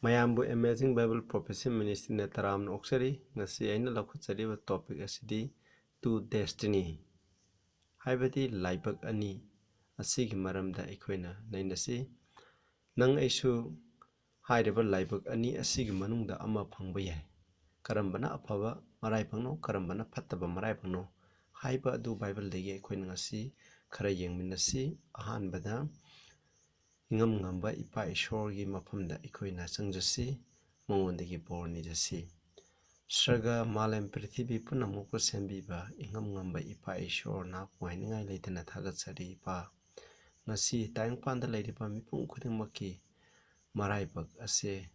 Mayambu Amazing Bible Prophecy Ministry na taram oksari ngasi aina lakutsari ba topic asidi to destiny. Haibadi laibak ani asigi maramda ikoina nainasi nang aisu haidaba laibak ani asigi manungda ama phangba yai. Karambana afaba marai phangno karambana phattaba marai phangno haiba adu Bible degi ikoina ngasi khara yengminasi ahanbada ingam ngamba ipa ishorgi mafamda ikoina changjasi mangondagi borni jasi Sraga Malem Prithibi Punamuko Sembiba Ingam Ngamba Ipa Ishor na Waingai Laitana Thagatsari Ipa Ngasi Tang Panda Ladipa Mipung Kuding Maki Maraibak Ase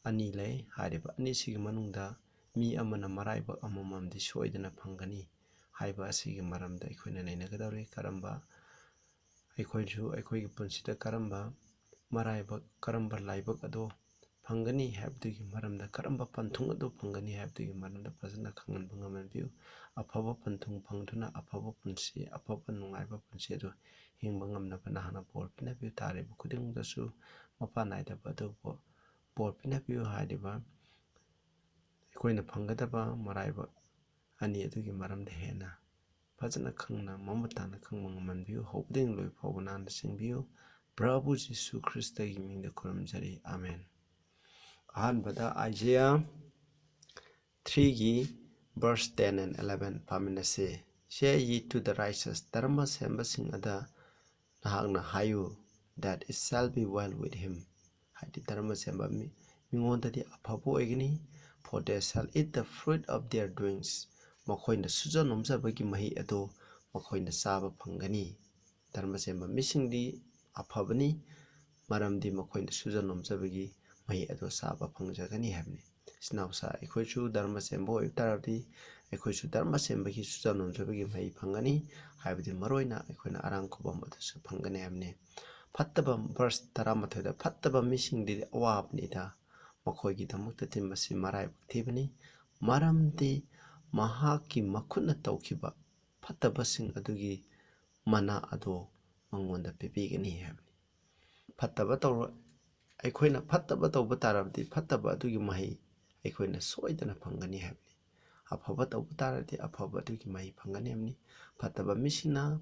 Ani Lay Hariba Ani Sigi Manunda Mi Amana Maraibak Amamam di Shoidana Pangani Haiba Asigi Maramda Ikoina Nagadari Karamba Ikoju Ikogi Punsita Karamba Maraibak Karamba Laibak Ado Pangani have the Maramda Karamba Pantung do Pangani have the Maranda Pasana Kangan Bangaman view, a papa Pantung Pangtuna, a papa Punsi, a papa Nungaiba Punsedo, Himbangam Napanahana Port Pinapu Tari, Kuding the Su, Mapanaita Bado Port Pinapu Hadiba, Equina Pangataba, Maraiba, Ani Adugi Maram de Hena, Pasana Kangna, Mamatana Kangaman view, hoping Louis Povanan the same view, Bravo Jesu Christa giving the Kuramjari, Amen. Ahanbada Isaiah 3 verse 10 and 11 paminase share ye to the righteous dharma sembasing ada nahagna hayu that it shall be well with him hadi dharma semba mingondadi apabo egini for they shall eat the fruit of their doings makoina suja nomsabagi mahi ado makoina saba phangani dharma semba misingdi aphabani maramdi makoina suja nomsabagi Mahi ado saba pangjagani habni snausa ekoichu dharma sembo itarabdi ekoichu dharma sembagi sujanum jabagi mahi pangani habdi maroina ekoina arang khobam adasu pangani habni fattaba verse taramathoida fattaba misingdi awabni da makoigi damukta timasi marai thibani maramdi mahaki makhuna tawkiba fattaba sing adugi mana ado mangonda pipigani habni fattaba tawra Aikoina Fattaba Tauba Tarabdi Fattaba Dugi Mahi Aikoina Soidana Pangani Habni Apaba Tauba Taradi Apaba Dugi Mahi Pangani Habni Fattaba Mishina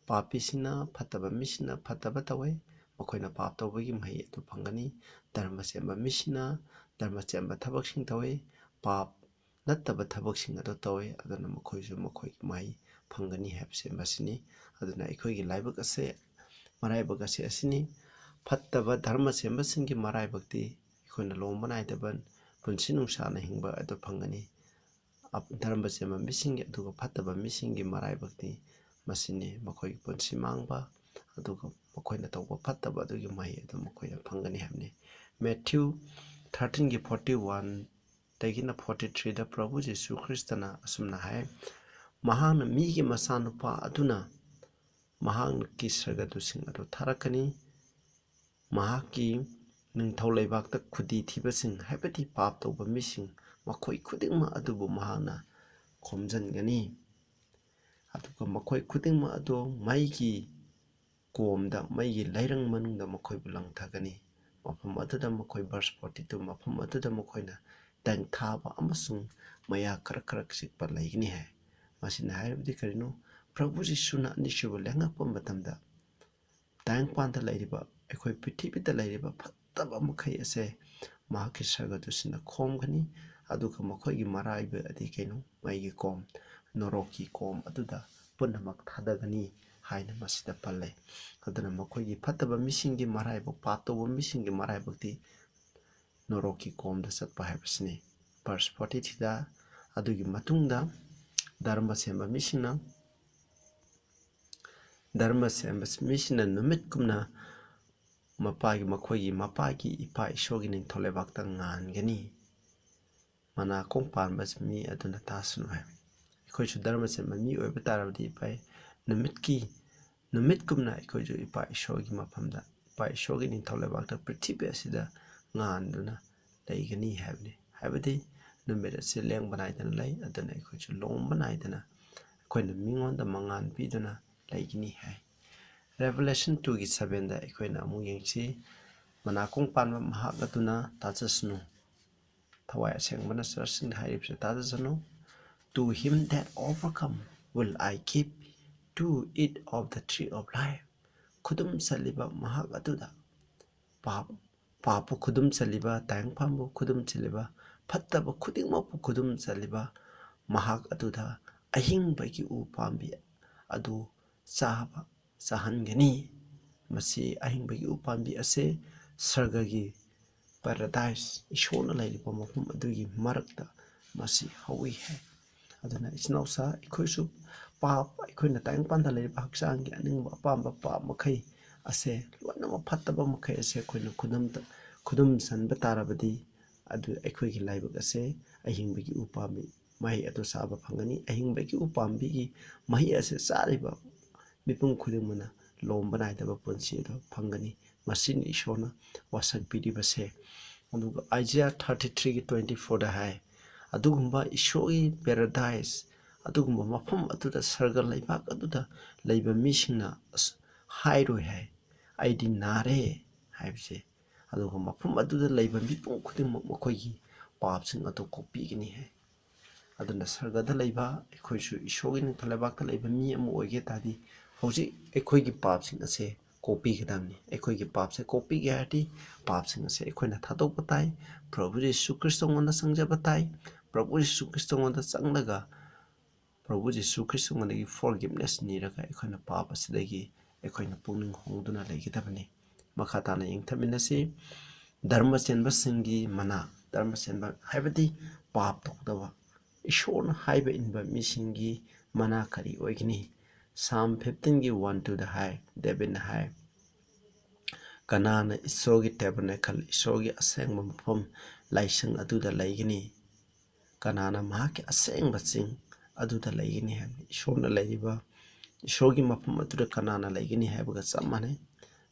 Papisina Fattaba Mishina Fattaba Tawai Makoina Pap Taubugi Mahi Atu Pangani Dharma Semba Mishina Dharma Semba Tabaksing Tawai Pap Nattaba Tabaksing Ado Tawai Adana Makoisu Makoi Mahi Pangani Hab Sembasini Adana Aikoigi Laibak Ase Maraibak Ase Asini Fattaba dharma sembasingi marai bhakti ikhoina lombana idaban punsi nungsana hingba ado phangani dharma semba misingi aduga fattaba misingi marai bhakti masini makoi punsi mangba aduga makoina tawba fattaba adugi mai ado makoina phangani hamni Matthew 13:41 tagina 43 da Prabhu Jesu Christana asumna hai mahana migi masanupa aduna mahang ki sargadu sing ado tharakani Mahaki Ningthau Laibakta Khudi Thibasing Habati Pap Tauba Missing Makoi Kudingma Adubu Mahana Komjan Gani Aduka Makoi Kudingma Ado Maiki Komda Maigi Lairang Manung the Makoi Bulang Tagani Mapamada Makoi verse 42 Mapamada Makoina Dang Taba Amasung Maya Karakarak Sikpa Laigni Hai Masin Haibdi Karino Prabhu Suna Nishu Langa Pambatamda Dang Panta Ladiba Ekoi Pitibita Ladiba Pataba Makai Ase Mahaki Sagatusina Komgani Aduka Makoigi Maraiba Adikeno Maigi Kom Noroki Kom Aduda Punamak Tadagani Haina Masida Pale Adana Makoigi Pataba Missingi Maraiba Patoba Missingi Maraibakti Noroki Kom the Sat Pahabsni Verse 43 Adugi Matunda Dharma Semba Missina Dharma Sembas Missina Numit Kumna Mapagi Makoigi Mapagi Ipa Ishogi Ning Tolebakta Ngan Gani Mana Kongpan Bas Mi Aduna Tasunu Ikoju Dharma Semba Mi Obetarabdi Pai Numit Kumna Ikoju Ipa Ishogi Mapamda Ipa Ishogi Ning Tolebakta Pritibi Asida Ngan Duna Laigani Habni Habadi Numit Sileng Banaitana Lay Aduna Ikoju Long Banaitana Koina Mingon the Mangan Piduna Laigini Hai Revelation 2:7 da ikoina amu yengsi manakong panba mahak aduna tajasnu thawai asengmana sarsing hairipse tajasnu. To him that overcome will I keep to eat of the tree of life. Khudum saliba mahak aduda papu khudum saliba tang pambu khudum saliba fattaba khudingmapu khudum saliba mahak aduda ahing bagi u pambi adu chaba chahangani. Masi ahing bagi u pambi ase sargagi paradise ishona lailiba mafum adugi marakta masi hawi hai. Aduna isnausa ikhoisu pap ikhoina tang panda lailiba haksangi aningba apamba pap makai ase loina ma fattaba makai ase ikhoina khudum sanba tarabadi adu ikhoigi laibak ase ahingbagi u pambi mahi adu saba phangani. Ahingbagi u pambi gi mahi ase sariba mipum khudingmana lomba naidaba punsi adu phangani. Masini ishona wasak piriba se. Aduga Isaiah 33:24 da hai adugumba ishoi paradise adugumba mafam aduda sarga laibak aduda laiba misingna hairoi hai aidi nare haibse. Aduga mafam aduda laiba mipum khudingmak makoigi papsing adu kopigini hai. Aduna sargada laiba ikhoisu ishogi ningthalabakta laiba mi amu oige tadi hauji ikhoigi papsing ase copy gadamni. Ikhoigi papse copy gati papsing ase ikhoina thadokpa tai Prabhu Jesu Kristo ngonda sangjaba tai. Prabhu Jesu Kristo ngonda changlaga Prabhu Jesu Kristo ngonda forgiveness niraga ikhoina pap asidagi ikhoina pungning hongduna laigidabani. Makhatana yingthaminasi dharma chenba singi mana dharma chenba haibadi pap tokdaba ishona haiba inba misingi mana kari oigini. Psalm 15:1-2 da hai David na hai kanana isogi tabernacle isogi asengba mafam laisang aduda laigini. Kanana mahaki asengba ching aduda laigini hai ishona lairiba isogi mafam aduda kanana laigini haibaga chamane.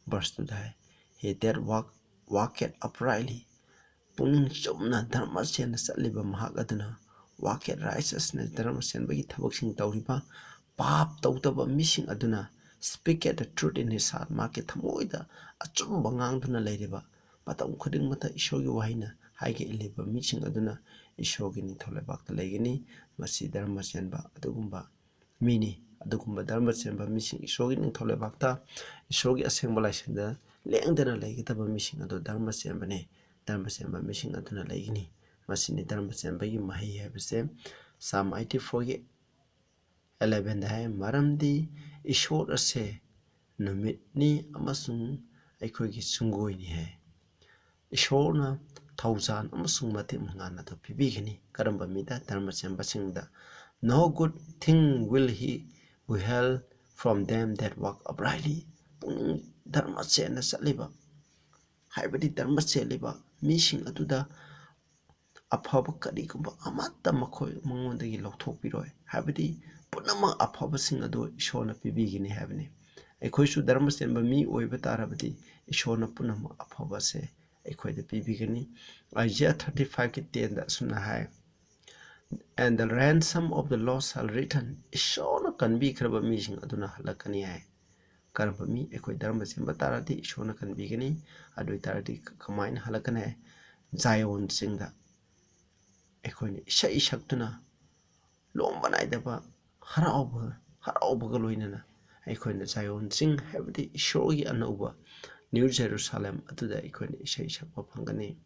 Verse 2 da hai he that walketh uprightly puning chumna dharma chena chaliba mahak aduna walketh righteousness dharma chenbagi thabaksing tawriba pap tawtaba mising aduna speaketh the truth in his heart maki thamoida achumba ngangduna lairiba matam khuding mata ishogi wahina haige iliba mising aduna ishogi ningtholebakta laigini. Masi dharma chenba adugumba mini adugumba dharma chenba mising ishogi ningtholebakta ishogi asengba laisingda lengdana laigitaba mising adu dharma chenbane. Dharma chenba mising aduna laigini. Masini dharma chenbagi mahi haibase Psalm 84:11 da hai maramdi ishor ase numitni amasung aikhoigi sungoini hai. Ishorna thaujan amasung matim ngana to pibigini karamba mida dharma chenba singda no good thing will he withhold from them that walk uprightly. Puning dharma chena chaliba haibadi dharma cheliba mising aduda afaba karigumba amata makhoi mangondagi lokthokpiroi haibadi punama afaba sing adu ishona pibigini haibani. Aikhoisu dharma chenba mi oiba tarabadi ishona punama afaba se aikhoida pibigini. Isaiah 35:10 da suna hai and the ransom of the lost shall return. Ishona kanbi khraba mising aduna halakani hai. Karamba mi aikoi dharma chenba taradi ishona kanbigini adoi taradi kamain halakane hai. Zion singda aikhoini isai saktuna lomba naidaba haraubaga loinana aikhoina Zion sing haibadi ishogi anauba New Jerusalem aduda aikhoina isai sakpa phangani.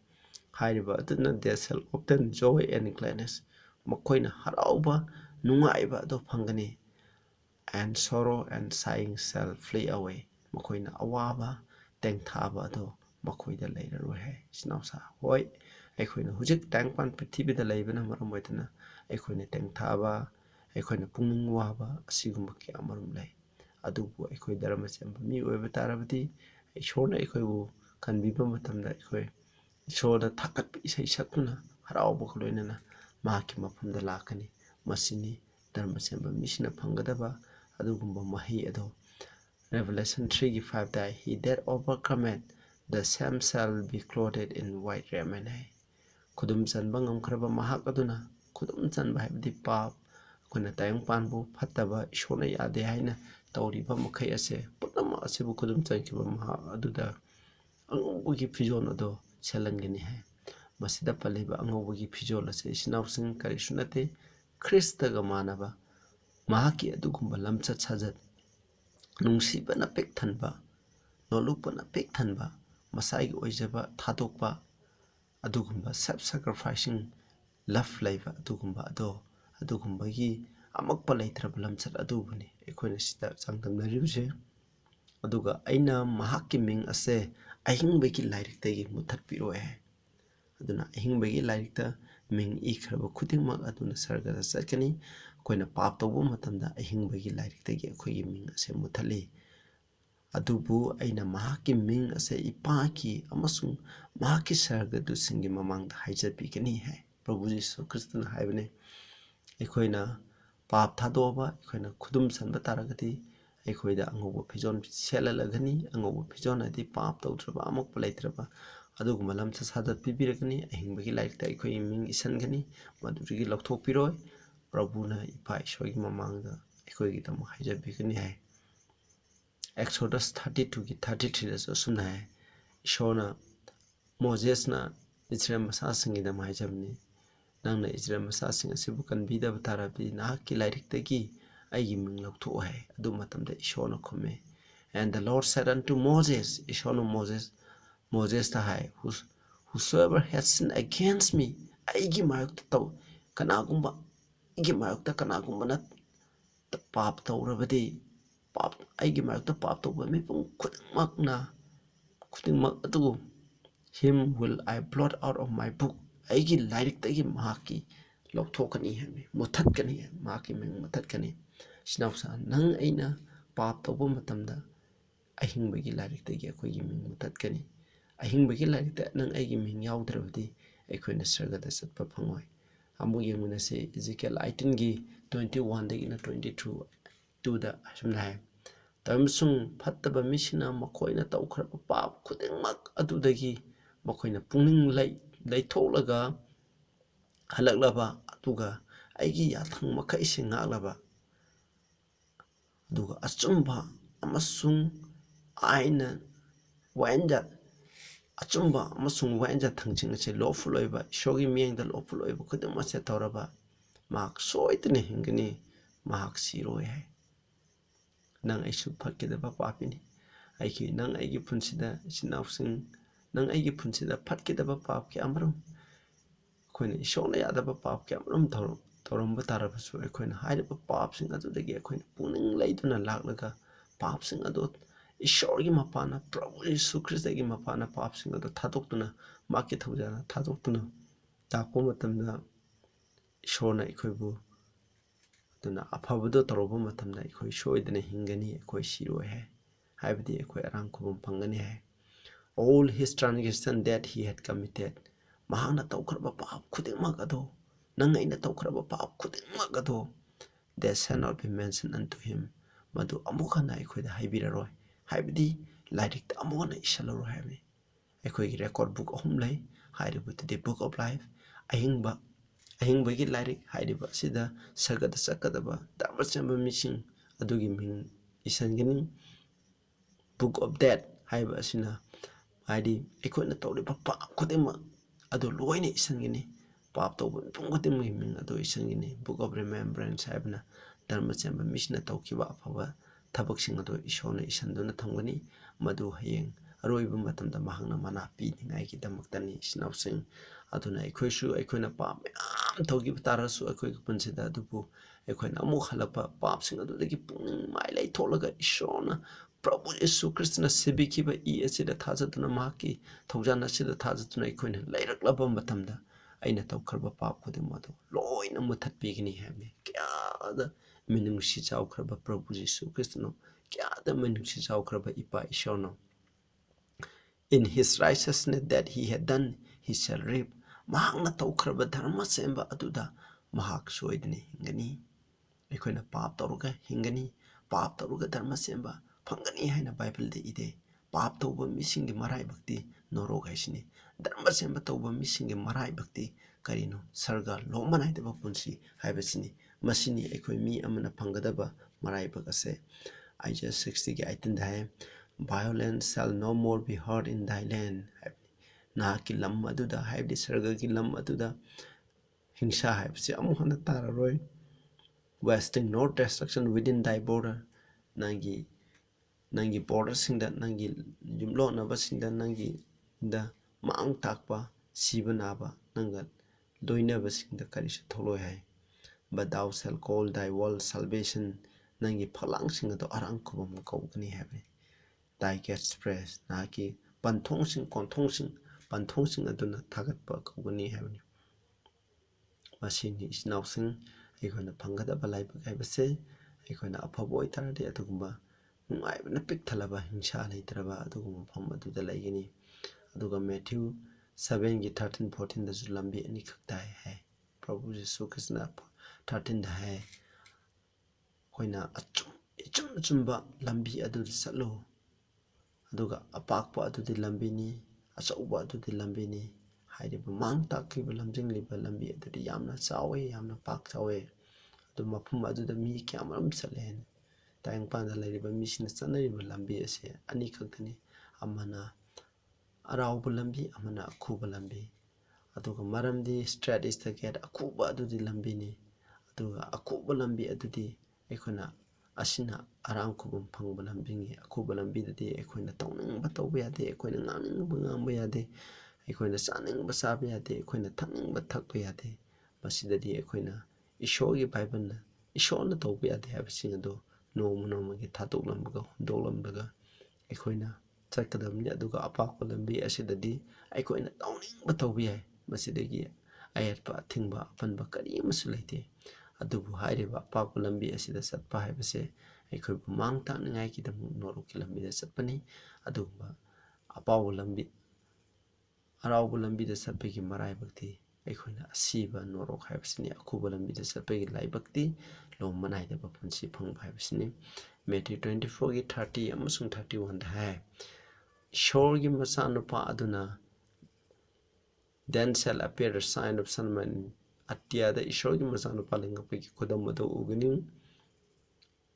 Hairiba aduna they shall obtain joy and gladness makoina harauba nungaiba ado phangani. And sorrow and sighing shall flee away. Makoina awaba tengthaba ado makoida leiraroi hai. Snausa hoi aikhoina hujik tangpan prithibida leibana maram oitana aikhoina tengthaba aikhoina pungning waba asigumba kya maram lei. Adubu aikoi dharma chenba mi oiba tarabadi ishona aikhoibu kanbiba matamda aikoi ishona thakatpa isai sakuna harauba loinana mahaki mafamda lakani. Masini dharma chenba misina phangadaba adugumba mahi ado Revelation 3:5 da he that overcometh the same shall be clothed in white raiment hai. Khudum chanba ngamkhraba mahak aduna khudum chanba haibadi pap kuna tayang panbu phattaba ishona yade haina tawriba makhai ase punama asibu khudum chankiba maha aduda angobagi fizol ado selangani hai masida paliba angobagi fizol ase isinausing karisunate Krista ga manaba mahaki adugumba lamchat sajat nungsibana pek thanba nolupana pek thanba masai gi oijaba thadokba adugumba self sacrificing love life adugumba adugumbagi amakpa leitraba lamchat adubuni ekoina sida changdamnaribse aduga aina mahaki ming ase ahingbagi lairiktagi muthatpiroe aduna ahingbagi lairikta ming ikhraba khudingmak aduna sargada chatkani koina pap tawbo matamda ahingbagi lairiktagi akhoigi ming ase muthali adubu aina mahaki ming ase ipaki amasung mahaki sargadu singi mamangda haijapikani hai Prabhu Jesu Kristna haibane ekoina pap thadoba ekoina khudum sanba taragati ekoida angobo phizon selalagani angobo phizon adi pap tawtraba amok palaitraba aduguma lamcha sadat pibirakani ahingbagi lairikta ekoi ming isangani madurigi lokthokpiroi Prabhuna ipa ishwagi mamangda ekoigi tamo haijapikani hai Exodus 32 ki 33 da sumna hai ishona Moses na Israel masa singi da mahijabni nangna Israel masa sing asibu kanbida batarabi nahaki lairiktagi aigi ming lokthok hai adu matamda ishona khume and the Lord said unto Moses ishona Moses ta hai whosoever has sinned against me aigi mayukta taw kanagumba aigi mayukta kanagumba na pap tawrabadi pap aigi mayukta pap tawba mipung khudingmak adu him will I blot out of my book aigi lairiktagi mahaki lokthokani hami muthatkani mahaki ming muthatkani sinausa nang aina pap tawba matamda ahingbagi lairiktagi akoigi ming muthatkani ahingbagi lairikta nang aigi ming yaudravadi akoina sargada chatpa phangoi amuk yengmunase Ezekiel 18 gi 21 dagi na 22 da asumna hai tamsung phattaba misina makoina tawkhraba pap khudingmak adudagi makoina pungning laitholaga halaklaba aduga aigi yathang makai singaklaba aduga achumba amasung aina wanja achumba amasung wanja thangching ase lawful oiba shogi miengda lawful oiba khudingma se tawraba mak soitne hingani mak siroi hai nang aisu phatkidaba papini aiki nang aigi punsida sinausing nang aigi punsida phatkidaba papki amram koina ishona yadaba papki amram tawramba tarabasu ekoina hairiba papsing adudagi ekoina puning laiduna laklaga papsing adu ishorgi mapana Prabhu Jesu Kristagi mapana papsing adu thadoktuna maki thawjana thadoktuna takpo matamda ishorna ekoibu aduna afabado tawraba matamda ekoi soidana hingani ekoi siroi hai haibadi ekoi arang khubum phangani hai all his transgression that he had committed mahana tawkhraba pap khudingmak ado nang aina tawkhraba pap khudingmak ado that shall not be mentioned unto him madu amukana ekoida haibiraroi haibadi lairikta amukana isalaro habi ekoigi record book ahum lai hairibu the book of life ahingbagi lairik hairiba sida sagada sakadaba dharmachamba mising adugi ming isangani book of death haiba asina haidi ekoina tawriba pap khudingmak adu loina isangani pap tawba pungkhudingmak ming adu isangani book of remembrance haibna dharmachamba misina tawkiba afaba thabaksing adu ishona isanduna thamgani madu hayeng aroiba matamda mahangna mana piningai ki damaktani sinausing aduna ekoisu ekoina pap am tawgi tarasu ekoi punsida adubu ekoina amuk halapa papsing adudagi pungning mai lai tholaga ishona Prabhu Jesu Kristna sibikiba asida thajatuna mahaki thawjana sida thajatuna ekoina lairaklaba matamda aina tawkhraba pap khudimadu loina muthatpigini hami kyada minungsi chawkhraba Prabhu Jesu Kristna kyada minungsi chawkhraba ipa ishona in his righteousness that he had done he shall reap mahakna tawkhraba dharma semba aduda mahak soidani hingani ekoina pap tawruga hingani pap tawruga dharma semba phangani haina Bible de ide pap tawba misingi marai bhakti norog haisini dharma semba tawba misingi marai bhakti karino sarga lomanai deba punsi haibasini masini ekoi mi amana phangadaba marai bhakase Isaiah 60 ki 18 da hai violence shall no more be heard in thy land. Nahaki lam aduda haibdi sargagi lam aduda hingsa haibsi amu hana tararoi. Wasting no destruction within thy border. Nangi border singda nangi jumlo naba singda nangi da maang takpa siba naba nanga loinaba singda karisu tholoi hai. But thou shalt call thy wall salvation. Nangi phalang singa to arang kubam kaugani have. Thy gates praise. Nahaki panthong sing aduna thagatpa kaugani have. Masini isnausing aikona phangadaba laibak haibase aikona afabo oitaradi adugumba nungaibana pikthalaba hingsa leitraba adugumba pham aduda laigini. Aduga Matthew 7 gi 13 14 da lambi ani khakta hai. Prabhu Jesu Krishna 13 da hai. Koina achumba lambi aduda satlo. Aduga apakpa adudi lambi ni achauba adudi lambi ni. Hairiba mang takiba lamjing liba lambi adudi yamna chawe yamna pak chawe. Adu mafum aduda mi kyamaram salen. Tayang panda lairiba misina chanariba lambi ase ani khaktani. Amana arauba lambi amana akhuba lambi. Aduga maramdi straight is the gate akhuba adudi lambi ni. Aduga akhuba lambi adudi aikona asina arang kubum phangba lambingi akhuba lambi dadi aikoina tawning ba tawba yade aikoina ngangning ba ngangba yade aikoina chaning ba chaba yade aikoina thakning ba thakba yade. Masidadi aikoina Ishorgi Bible na Ishorna tawba yade habsing ado noma gi thatoklambaga hundoklambaga aikoina chakadamni aduga apakpa lambi asidadi aikoina tawning ba tawba yai. Masidagi ayatpa athingba apanba kari amasu leite. Adubu hairiba apakpa lambi asida satpa haibase aikoibu mang takningai kidamu noruki lambi da satpani. Aduba apawu lambi araubu lambi da satpagi marai bakti aikoina asiba norok haibasini akhuba lambi da satpagi lai bakti lo manai da bapunsi phangba haibasini. Matthew 24 gi 30 amasung 31 da hai. Ishorgi machanupa aduna then shall appear a sign of Son of Man. Atiyada Ishorgi machanupa lengapagi khudam ado ugani.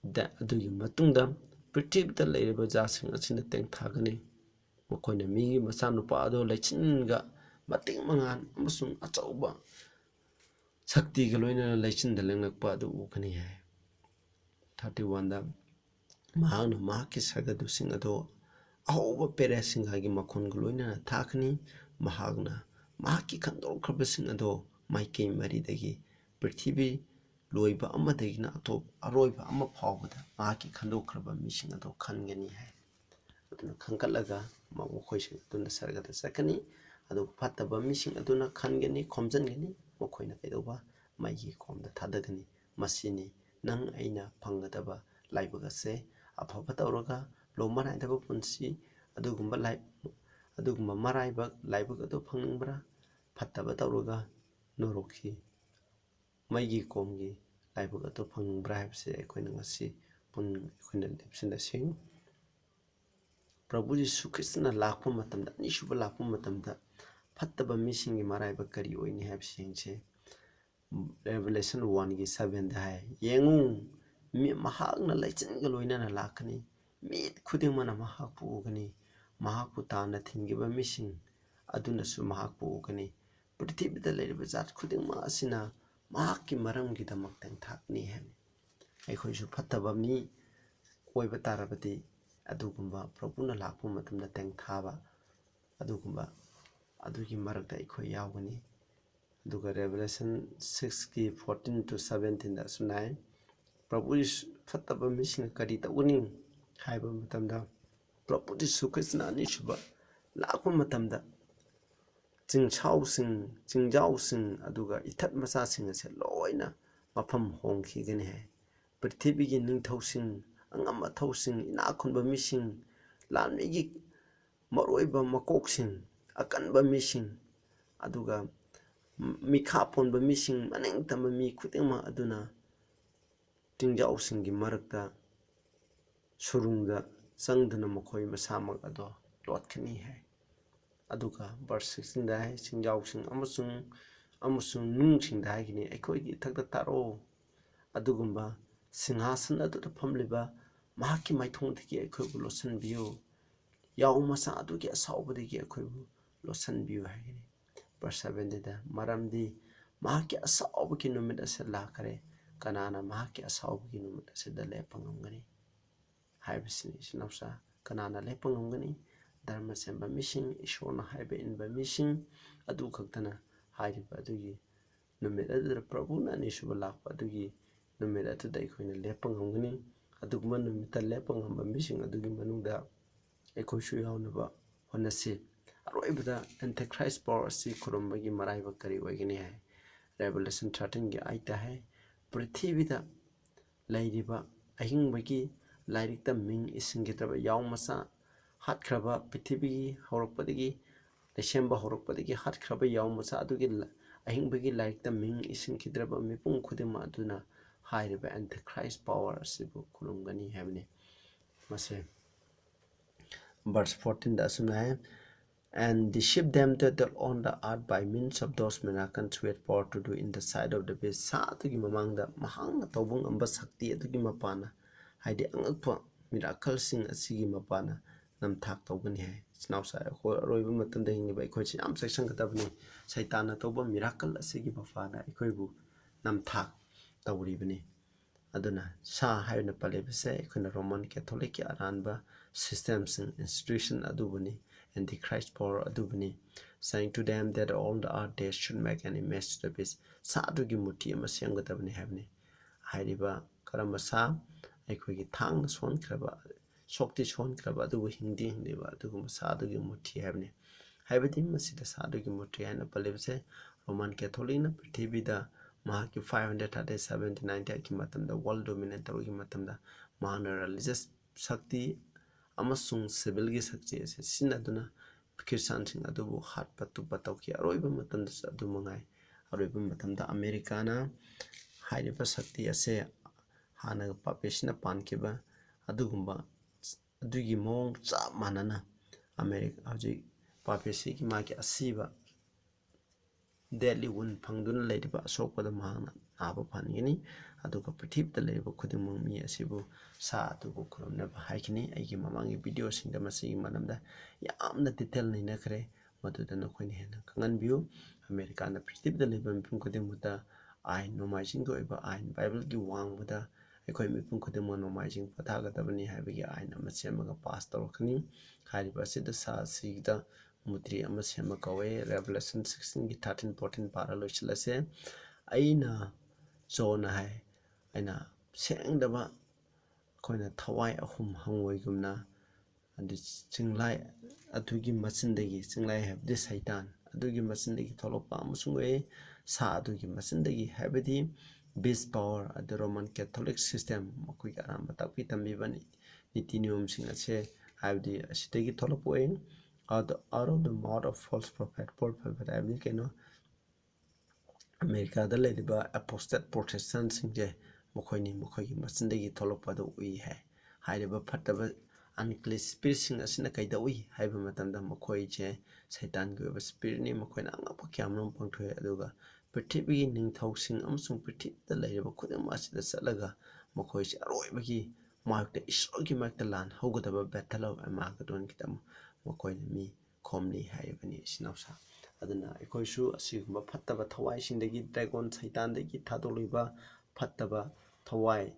Da adugi matungda prithibida lairiba jasing asina tengthagani. Makoina migi machanupa ado laichinga mating mangan amasung achauba saktiga loina laichinda lenglakpa ado ugani hai. 31 da mahagna mahaki sagadu sing ado ahoba peresingagi makhonga loina thakani. Mahagna mahaki khandorkrabasing ado maikei maridagi prithibi loiba amadagina atop aroiba ama phawbada mahaki khandokraba mising ado khangani hai. Aduna khangkalaga mamokhoi aduna sargada sakani. Adu phattaba mising aduna khangani khomjangani mokhoina kaidoba maigi komda thadagani. Masini nang aina phangadaba laibagase afaba tawraga lo maraidaba punsi adugumba lai adugumba maraiba laibag ado phangningbra phattaba tawraga noroki maigi komgi laibag ado phangningbra haibse aikoina ngasi pun aikoina lepsinda sing. Prabhu Jesu Krishna lakpa matamda anishuba lakpa matamda phattaba misingi maraiba kari oini haibsingse Revelation 1 gi 7 da hai. Yengu mi mahagna laichinga loinana lakani mit khudingmana mahakpu ugani mahakpu tana thingiba mising adunasu mahakpu ugani. Prithibida lairiba jat khudingma asina mahakki maramgi damak tengthakni hai. Aikhoisu phattaba mi oiba tarabati adugumba Prabhuna lakpa matamda tengthaba adugumba adugi marakta aikhoi yawgani. Aduga Revelation 6 ki 14 to 17 da sunai. Prabhu phattaba mising kari tawuni haiba matamda Prabhu Jesu Krishna anishuba lakpa matamda jingjausing aduga ithat masasing ase loina mafam hongkhigani hai. Prithibigi ningthausing angam athausing inakhunba mising lamnigi maroiba makoksing akanba mising aduga mikha ponba mising maningtama mi khudingma aduna tingjausingi marakta surungda changduna makhoi masamak ado lotkani hai. Aduga verse 16 da hai singjausin amasung nungsing da haigini aikoigi ithakta taro adugumba singhasan aduda phamliba mahaki maithongdagi aikoibu losanbiyo yaw masa adugi asaubadagi akoibu losanbiyu haigini verse 7 da maramdi mahaki asaubagi numit ase lakare kanana mahaki asaubagi numit ase da lepangamgani haibisini sinausa kanana lepangamgani dharma semba missing ishona haibe inba missing adu khaktana hairiba adugi numit adura prabhuna anisuba lakpa adugi numit atuda ikoina lepangamgani aduguma numita lepangamba missing adugi manungda ꯑꯩꯈꯣꯏꯁꯨ ꯌꯥꯎꯅꯕ ꯍꯣꯠꯅꯁꯤ ꯑꯔꯣꯏꯕꯗ ꯑꯦꯟꯇꯤꯈ꯭ꯔꯥꯏꯁ power ꯑꯁꯤ ꯈꯨꯔꯨꯝꯕꯒꯤ ꯃꯔꯥꯏꯕꯛ ꯀꯔꯤ ꯑꯣꯏꯒꯅꯤ ꯍꯥꯏ ꯔꯦꯚꯦꯂꯦꯁꯟ 13ꯒꯤ 8ꯇ ꯍꯥꯏ ꯄ꯭ꯔꯤꯊꯤꯕꯤꯗ ꯂꯩꯔꯤꯕ ꯑꯍꯤꯡꯕꯒꯤ ꯂꯥꯏꯔꯤꯛꯇ ꯃꯤꯡ ꯏꯁꯤꯟꯈꯤꯗ꯭ꯔꯕ ꯌꯥꯎ ꯃꯆꯥ ꯍꯥꯠꯈ꯭ꯔꯕ ꯄ꯭ꯔꯤꯊꯤꯕꯤꯒꯤ ꯍꯧꯔꯛꯄꯗꯒꯤ ꯂꯩꯁꯦꯝꯕ ꯍꯧꯔꯛꯄꯗꯒꯤ ꯍꯥꯠꯈ꯭ꯔꯕ ꯌꯥꯎ ꯃꯆꯥ ꯑꯗꯨꯒꯤ ꯑꯍꯤꯡꯕꯒꯤ ꯂꯥꯏꯔꯤꯛꯇ ꯃꯤꯡ ꯏꯁꯤꯟꯈꯤꯗ꯭ꯔꯕ ꯃꯤꯄꯨꯝ ꯈꯨꯗꯤꯡꯃꯛ ꯑꯗꯨꯅ ꯍꯥꯏꯔꯤꯕ ꯑꯦꯟꯇꯤꯈ꯭ꯔꯥꯏꯁ ꯄꯥꯋꯔ ꯑꯁꯤꯕꯨ ꯈꯨꯔꯨꯝꯒꯅꯤ ꯍꯥꯏꯕꯅꯤ ꯃꯁꯤ verse 14 asumna hai and deceive them that are on the earth by means of those miracles we had power to do in the sight of the beast sa atugi mamangda mahangna tawbung amba sakti atugi mapana haidi angakpa miracle sing asigi mapana namthak tawgani hai snausa ko roiba matamda hingi bai khoi yam section katabni saitana tawba miracle asigi mapana ikoibu namthak tawribani aduna sa hayna palebse ikuna roman catholic aranba systems and institution adubani and the Christ power adubani saying to them that all the art they should make an image to the beast sa adugi muti ama semgadabani habni hairiba karamba sa aikogi thang son kraba shokti son kraba adugu hindi ba adugu sa adugi muti habni haibadi masida sa adugi muti hayna palebse roman catholic na prithibida mahaki 579 ki matamda world dominant tawgi matamda mahana religious shakti amasung civil gi sakti ase sinaduna Christian sing adubu hat patu patauki aroiba matamda adu mangai aroiba matamda America na hairiba sakti ase hana papesina pankiba adugumba adugi mong cha manana America haji papesi ki maki asiba deadly wound phangduna leidiba asokpada mahana aba phangini aduga prithibda leiba khudimang mi asibu sa adubu khurumna haikini aigi mamangi video singda masigi manamda yamna detail ni nakre maduda nokhoni hena kangan view America na prithibda leiba mipum khudimuta ain nomaijing do iba ain bible gi wangbuda akhoi mipum khudimang nomaijing pathagadabani haibigi ain ama semaga pass tawrkani hariba sida sa sigda mutri ama sema kawe revelation 16 ki 13 14 para loisilase aina zona hai aina sengdaba koina thawai ahum hangoi adi singlai adugi masindagi singlai have this satan adugi masindagi tholopa amusungwe sa adugi masindagi habedi beast power at the Roman Catholic system makoi aramba takpi tambibani niti niyom sing ase habedi asitagi tholopoe out of the mouth of false prophet Paul prophet habedi keno America da leiba apostate protestant singje mokoini mokoigi masindagi tholopa do ui hai hairiba phataba unclean spirit sing asina kaida ui haiba matamda mokoi je satan gi spirit ni mokoina angapa kyamnom pangthoi aduga prithibigi ningthau sing amsung prithibda leiba khudam asida salaga mokoi se aroibagi markta isorgi markta lan hogodaba battle of amagadon kitam mokoina mi khomni haibani sinausa aduna ikoisu asigumba phattaba thawai singdagi dragon satan dagi thadoliba phattaba thawai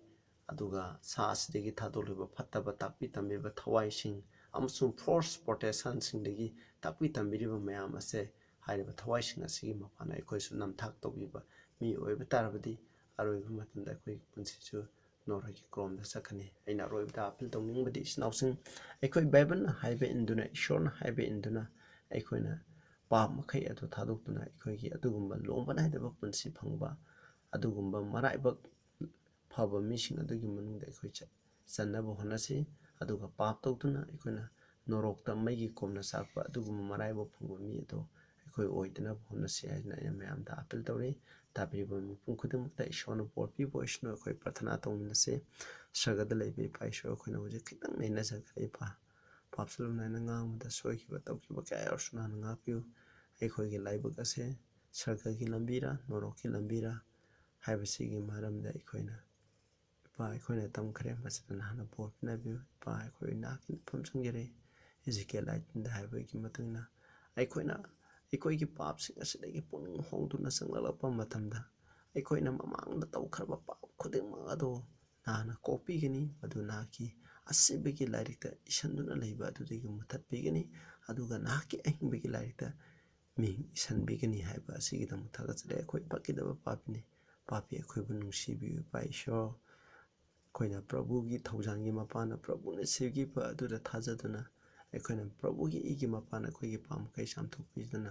aduga sa asidagi thadoliba phattaba takpi tambiba thawai sing amsung force protection singdagi takpi tambiriba mayam ase hairiba thawai sing asigi mapana ikoisu namthak tobiba mi oiba tarabadi aroiba matanda ikoi punsisu noragi kromda sakani aina aroiba apil tongningbadi snausing ikoi bible na haiba induna ishorna haiba induna ikoina पाप मखै अदु थादोक्तुना इखोइगी अदुगुम्बा लोंबा नाइदबा पुन्सि फंगबा अदुगुम्बा मराइबक फबा missing अदुगी मनुंगदा इखोइ चन्नबा होनसि अदुगा पाप तौतुना इखोइना नोरोक्ता Maggi Komna साकपा अदुगुम्बा मराइबा फंगबा मी अदो इखोइ ओइदना होनसि हाइना मयामदा appeal तौरि ताबिबा मिपुं खुदुमक्ता इशोरना पोरपि बोइसनो इखोइ प्रार्थना तौमिनसे स्वर्गदा लेबे पाइसो इखोइना हुजि खितंग नैना जगरे पा पापसलु Naina ngang soikiba taukiba kaya arsuna ngapiu ꯑꯩꯈꯣꯏꯒꯤ ꯂꯥꯏꯕꯛ ꯑꯁꯦ ꯁꯔꯒꯒꯤ ꯂꯝꯕꯤꯔ ꯅꯣꯔꯣꯛꯀꯤ ꯂꯝꯕꯤꯔ ꯍꯥꯏꯕꯁꯤꯒꯤ ꯃꯔꯝꯗ ꯑꯩꯈꯣꯏꯅ ꯏꯄꯥ ꯑꯩꯈꯣꯏꯅ ꯇꯝꯈ꯭ꯔꯦ ꯃꯁꯤꯗ ꯅꯍꯥꯛꯅ ꯕꯣꯔ ꯄꯤꯅꯕꯤꯌꯨ ꯏꯄꯥ ꯑꯩꯈꯣꯏ ꯅꯍꯥꯛꯀꯤ ꯅꯐꯝ ꯆꯪꯖꯔꯦ Ezekiel 19 haibagi matungna ꯑꯩꯈꯣꯏꯅ ꯑꯩꯈꯣꯏꯒꯤ ꯄꯥꯞꯁꯤꯡ ꯑꯁꯤꯗꯒꯤ ꯄꯨꯛꯅꯤꯡ ꯍꯣꯡꯗꯨꯅ ꯆꯪꯂꯛꯄ ꯃꯇꯝꯗ ꯑꯩꯈꯣꯏꯅ ꯃꯃꯥꯡꯗ ꯇꯧꯈ꯭ꯔꯕ ꯄꯥꯞ ꯈꯨꯗꯤꯡꯃꯛ ꯑꯗꯨ ꯅꯍꯥꯛꯅ ꯀꯣꯛꯄꯤꯒꯅꯤ, ꯃꯗꯨ ꯅꯍꯥꯛꯀꯤ ꯑꯁꯤꯕꯒꯤ ꯂꯥꯏꯔꯤꯛꯇ ꯏꯁꯟꯗꯨꯅ ꯂꯩꯕ ꯑꯗꯨꯗꯒꯤ ꯃꯨꯊꯠꯄꯤꯒꯅꯤ, ꯑꯗꯨꯒ ꯅꯍꯥꯛꯀꯤ ꯑꯍꯤꯡꯕꯒꯤ ꯂꯥꯏꯔꯤꯛꯇ ꯃꯤꯡ ꯏꯁꯟꯕꯤꯒꯅꯤ ꯍꯥꯏꯕ ꯑꯁꯤꯒꯤꯗꯃꯛ ꯊꯥꯒꯠꯆꯔꯤ꯫ ꯑꯩꯈꯣꯏ ꯐꯠꯈꯤꯗꯕ ꯄꯥꯄꯤꯅꯤ, ꯄꯥꯄꯤ ꯑꯩꯈꯣꯏꯕꯨ ꯅꯨꯡꯁꯤꯕꯤꯌꯨ ꯏꯄꯥ ꯏꯁꯣꯔ꯫ ꯑꯩꯈꯣꯏꯅ ꯄ꯭ꯔꯚꯨꯒꯤ ꯊꯧꯖꯥꯟꯒꯤ ꯃꯄꯥꯟꯅ ꯄ꯭ꯔꯚꯨꯅ ꯁꯤꯈꯤꯕ ꯑꯗꯨꯗ ꯊꯥꯖꯗꯨꯅ ꯑꯩꯈꯣꯏꯅ ꯄ꯭ꯔꯚꯨꯒꯤ ꯏꯒꯤ ꯃꯄꯥꯟꯅ ꯑꯩꯈꯣꯏꯒꯤ ꯄꯥꯞ ꯃꯈꯩ ꯆꯥꯝꯊꯣꯛꯄꯤꯗꯨꯅ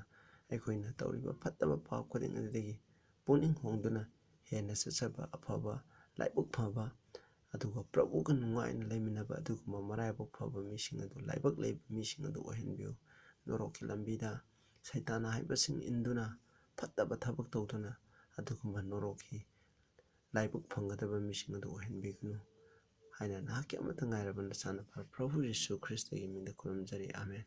ꯑꯩꯈꯣꯏꯅ ꯇꯧꯔꯤꯕ ꯐꯠꯇꯕ ꯄꯥꯞ ꯈꯨꯗꯤꯡ ꯑꯗꯨꯗꯒꯤ ꯄꯨꯛꯅꯤꯡ ꯍꯣꯡꯗꯨꯅ ꯍꯦꯟꯅ ꯆꯠꯆꯕ ꯑꯐꯕ ꯂꯥꯏꯕꯛ ꯐꯕ ꯑꯗꯨꯒ ꯄ꯭ꯔꯚꯨꯒ ꯅꯨꯡꯉꯥꯏꯅ ꯂꯩꯃꯤꯟꯅꯕ ꯑꯗꯨꯒꯨꯝꯕ ꯃꯔꯥꯏꯕꯛ ꯐꯕ ꯃꯤꯁꯤꯡ ꯑꯗꯨ, ꯂꯥꯏꯕꯛ ꯂꯩꯕ ꯃꯤꯁꯤꯡ ꯑꯗꯨ ꯑꯣꯏꯍꯟꯕꯤꯌꯨ꯫ ꯅꯣꯔꯣꯛꯀꯤ ꯂꯝꯕꯤꯗ ꯁꯩꯇꯥꯟꯅ ꯍꯥꯏꯕꯁꯤꯡ ꯏꯟꯗꯨꯅ ꯐꯠꯇꯕ ꯊꯕꯛ ꯇꯧꯗꯨꯅ ꯑꯗꯨꯒꯨꯝꯕ ꯅꯣꯔꯣꯛꯀꯤ ꯂꯥꯏꯕꯛ ꯐꯪꯒꯗꯕ ꯃꯤꯁꯤꯡ ꯑꯗꯨ ꯑꯣꯏꯍꯟꯕꯤꯒꯅꯨ ꯍꯥꯏꯅ ꯅꯍꯥꯛꯀꯤ ꯑꯃꯠꯇ ꯉꯥꯏꯔꯕ ꯅꯆꯥꯅꯨꯄꯥ ꯄ꯭ꯔꯚꯨ ꯌꯤꯁꯨ ꯈ꯭ꯔꯤꯁꯇꯒꯤ ꯃꯤꯡꯗ ꯈꯨꯔꯨꯝꯖꯔꯤ, ꯑꯥꯃꯦꯟ꯫